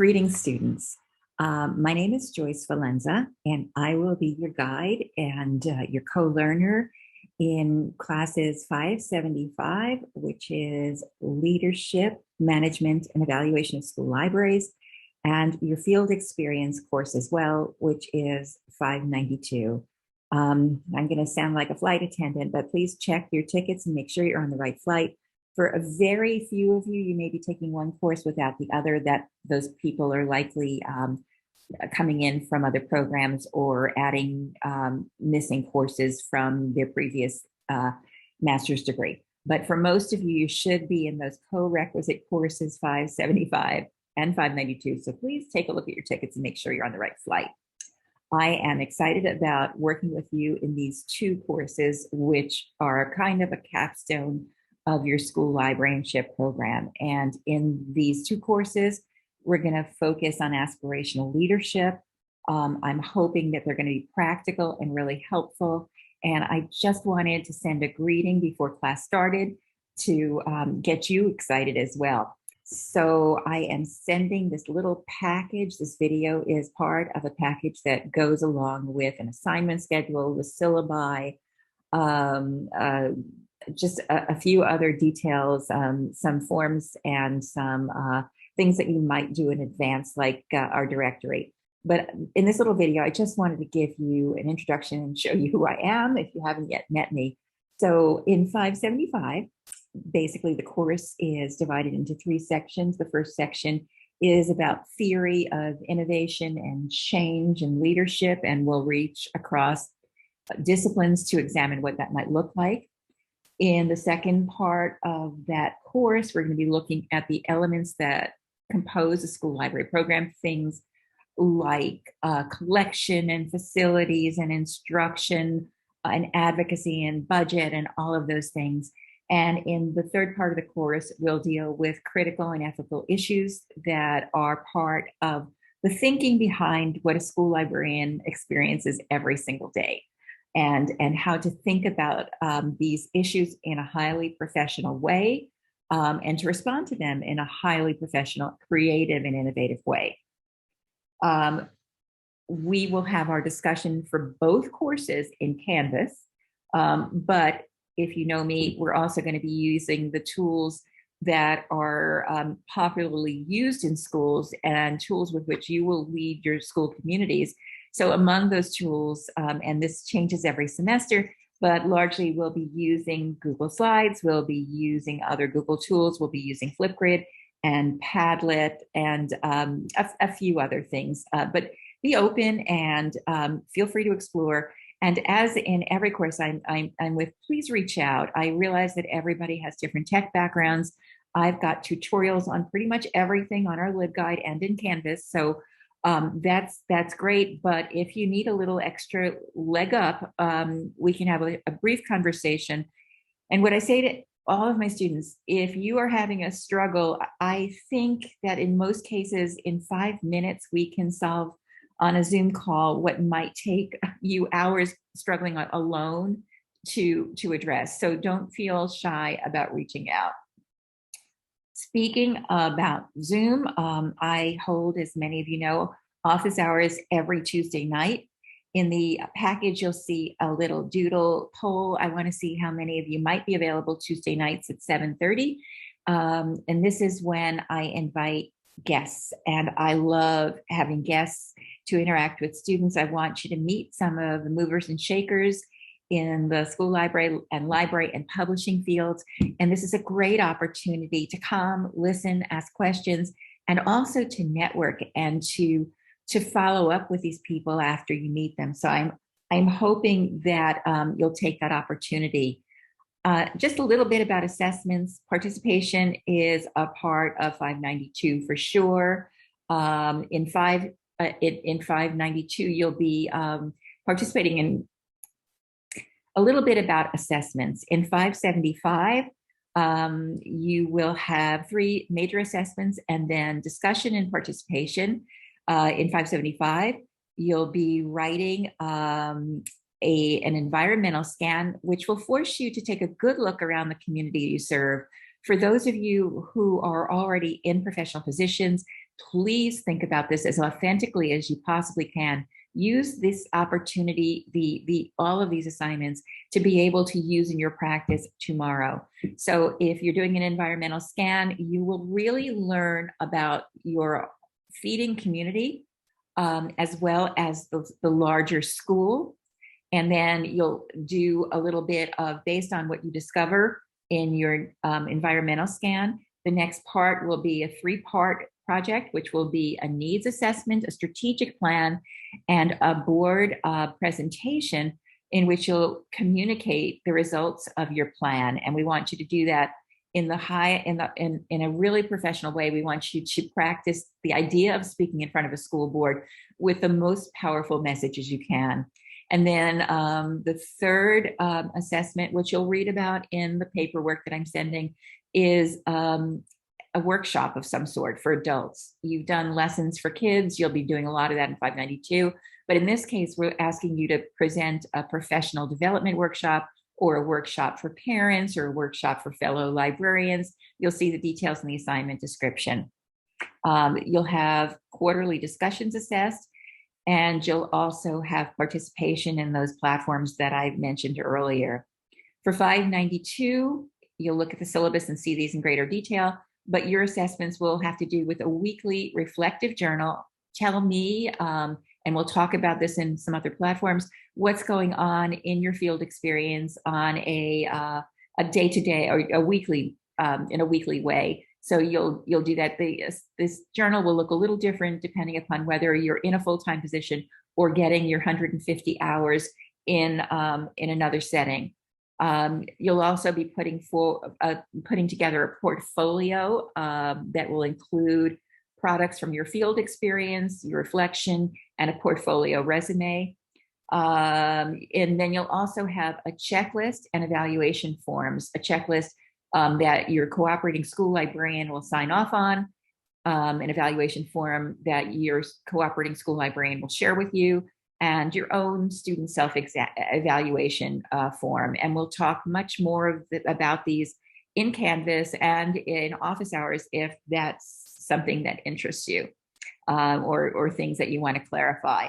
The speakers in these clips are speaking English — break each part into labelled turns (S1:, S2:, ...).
S1: Greetings, students. My name is Joyce Valenza, and I will be your guide and your co-learner in classes 575, which is Leadership, Management, and Evaluation of School Libraries, and your Field Experience course as well, which is 592. I'm going to sound like a flight attendant, but please check your tickets and make sure you're on the right flight. For a very few of you, you may be taking one course without the other. That those people are likely coming in from other programs or adding missing courses from their previous master's degree. But for most of you, you should be in those co-requisite courses 575 and 592. So please take a look at your tickets and make sure you're on the right flight. I am excited about working with you in these two courses, which are kind of a capstone of your school librarianship program. And in these two courses, we're going to focus on aspirational leadership. I'm hoping that they're going to be practical and really helpful. And I just wanted to send a greeting before class started to get you excited as well. So I am sending this little package. This video is part of a package that goes along with an assignment schedule, with syllabi, just a few other details, some forms and some things that you might do in advance, like our directory. But in this little video, I just wanted to give you an introduction and show you who I am if you haven't yet met me. So in 575, basically the course is divided into three sections. The first section is about theory of innovation and change and leadership, and we'll reach across disciplines to examine what that might look like. In the second part of that course, we're going to be looking at the elements that compose a school library program, things like collection and facilities and instruction and advocacy and budget and all of those things. And in the third part of the course, we'll deal with critical and ethical issues that are part of the thinking behind what a school librarian experiences every single day. And how to think about these issues in a highly professional way and to respond to them in a highly professional, creative, and innovative way. We will have our discussion for both courses in Canvas, but if you know me, we're also going to be using the tools that are popularly used in schools and tools with which you will lead your school communities. So among those tools, and this changes every semester, but largely we'll be using Google Slides, we'll be using other Google tools, we'll be using Flipgrid and Padlet and a few other things. But be open and feel free to explore. And as in every course I'm with, please reach out. I realize that everybody has different tech backgrounds. I've got tutorials on pretty much everything on our LibGuide and in Canvas. So that's great. But if you need a little extra leg up, we can have a brief conversation. And what I say to all of my students, if you are having a struggle, I think that in most cases, in 5 minutes, we can solve on a Zoom call what might take you hours struggling alone to address. So don't feel shy about reaching out. Speaking about Zoom, I hold, as many of you know, office hours every Tuesday night. In the package, you'll see a little doodle poll. I want to see how many of you might be available Tuesday nights at 7:30. And this is when I invite guests, and I love having guests to interact with students. I want you to meet some of the movers and shakers in the school library and publishing fields. And this is a great opportunity to come, listen, ask questions, and also to network and to follow up with these people after you meet them. So I'm hoping that you'll take that opportunity. Just a little bit about assessments. Participation is a part of 592 for sure. In 592, you'll be participating in a little bit about assessments. In 575, you will have 3 major assessments and then discussion and participation. In 575, you'll be writing an environmental scan, which will force you to take a good look around the community you serve. For those of you who are already in professional positions, please think about this as authentically as you possibly can. Use this opportunity, the all of these assignments, to be able to use in your practice tomorrow. So if you're doing an environmental scan, you will really learn about your feeding community, as well as the larger school. And then you'll do a little bit of, based on what you discover in your environmental scan, the next part will be a 3-part project, which will be a needs assessment, a strategic plan, and a board presentation in which you'll communicate the results of your plan. And we want you to do that in a really professional way. We want you to practice the idea of speaking in front of a school board with the most powerful messages you can. And then the third assessment, which you'll read about in the paperwork that I'm sending, is a workshop of some sort for adults. You've done lessons for kids. You'll be doing a lot of that in 592. But in this case, we're asking you to present a professional development workshop, or a workshop for parents, or a workshop for fellow librarians. You'll see the details in the assignment description. You'll have quarterly discussions assessed, and you'll also have participation in those platforms that I mentioned earlier. For 592, you'll look at the syllabus and see these in greater detail, but your assessments will have to do with a weekly reflective journal. Tell me, and we'll talk about this in some other platforms, what's going on in your field experience on a day-to-day or a weekly, in a weekly way. So you'll do that. This journal will look a little different depending upon whether you're in a full-time position or getting your 150 hours in another setting. You'll also be putting together a portfolio that will include products from your field experience, your reflection, and a portfolio resume. And then you'll also have a checklist and evaluation forms, a checklist that your cooperating school librarian will sign off on, an evaluation form that your cooperating school librarian will share with you, and your own student self-evaluation form. And we'll talk much more about these in Canvas and in office hours if that's something that interests you, or things that you want to clarify.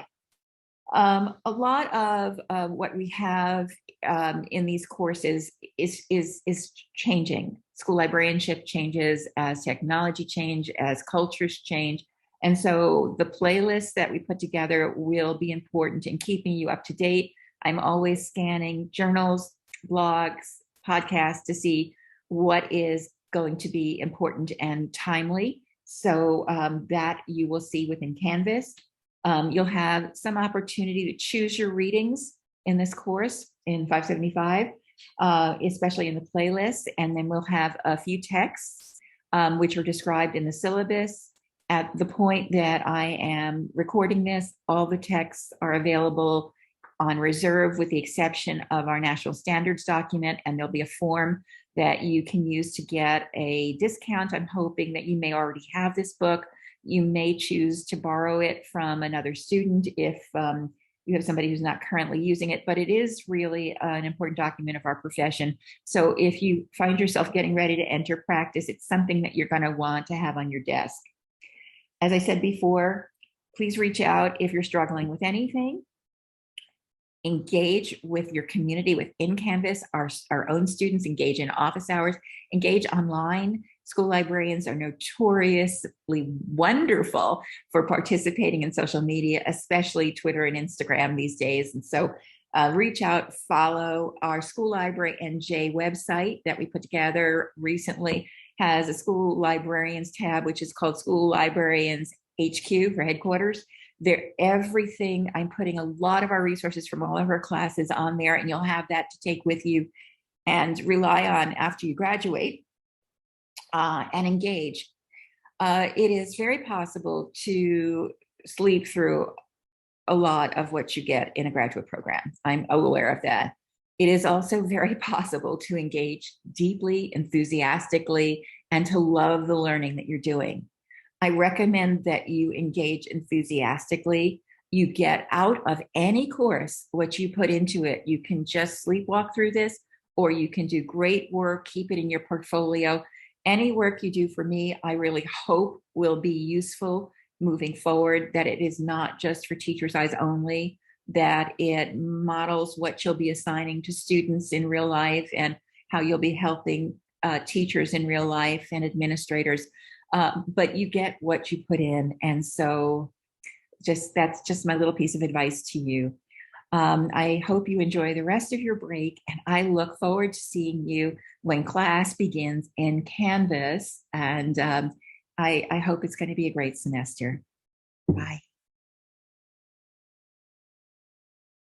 S1: A lot of what we have in these courses is changing. School librarianship changes as technology change, as cultures change. And so the playlists that we put together will be important in keeping you up to date. I'm always scanning journals, blogs, podcasts to see what is going to be important and timely. So that you will see within Canvas. You'll have some opportunity to choose your readings in this course in 575, especially in the playlist. And then we'll have a few texts, which are described in the syllabus. At the point that I am recording this, all the texts are available on reserve with the exception of our national standards document, and there'll be a form that you can use to get a discount. I'm hoping that you may already have this book. You may choose to borrow it from another student if you have somebody who's not currently using it, but it is really an important document of our profession. So if you find yourself getting ready to enter practice, it's something that you're going to want to have on your desk. As I said before, please reach out if you're struggling with anything. Engage with your community within Canvas. Our own students engage in office hours, engage online. School librarians are notoriously wonderful for participating in social media, especially Twitter and Instagram these days. And so reach out, follow our School Library NJ website that we put together recently. Has a school librarians tab, which is called School Librarians HQ for headquarters. There, everything, I'm putting a lot of our resources from all of our classes on there, and you'll have that to take with you and rely on after you graduate and engage. It is very possible to sleep through a lot of what you get in a graduate program. I'm aware of that. It is also very possible to engage deeply, enthusiastically, and to love the learning that you're doing. I recommend that you engage enthusiastically. You get out of any course what you put into it. You can just sleepwalk through this, or you can do great work, keep it in your portfolio, any work you do for me, I really hope will be useful moving forward, that it is not just for teachers' eyes only, that it models what you'll be assigning to students in real life and how you'll be helping teachers in real life and administrators. But you get what you put in. And so that's just my little piece of advice to you. I hope you enjoy the rest of your break, and I look forward to seeing you when class begins in Canvas. And I hope it's going to be a great semester. Bye.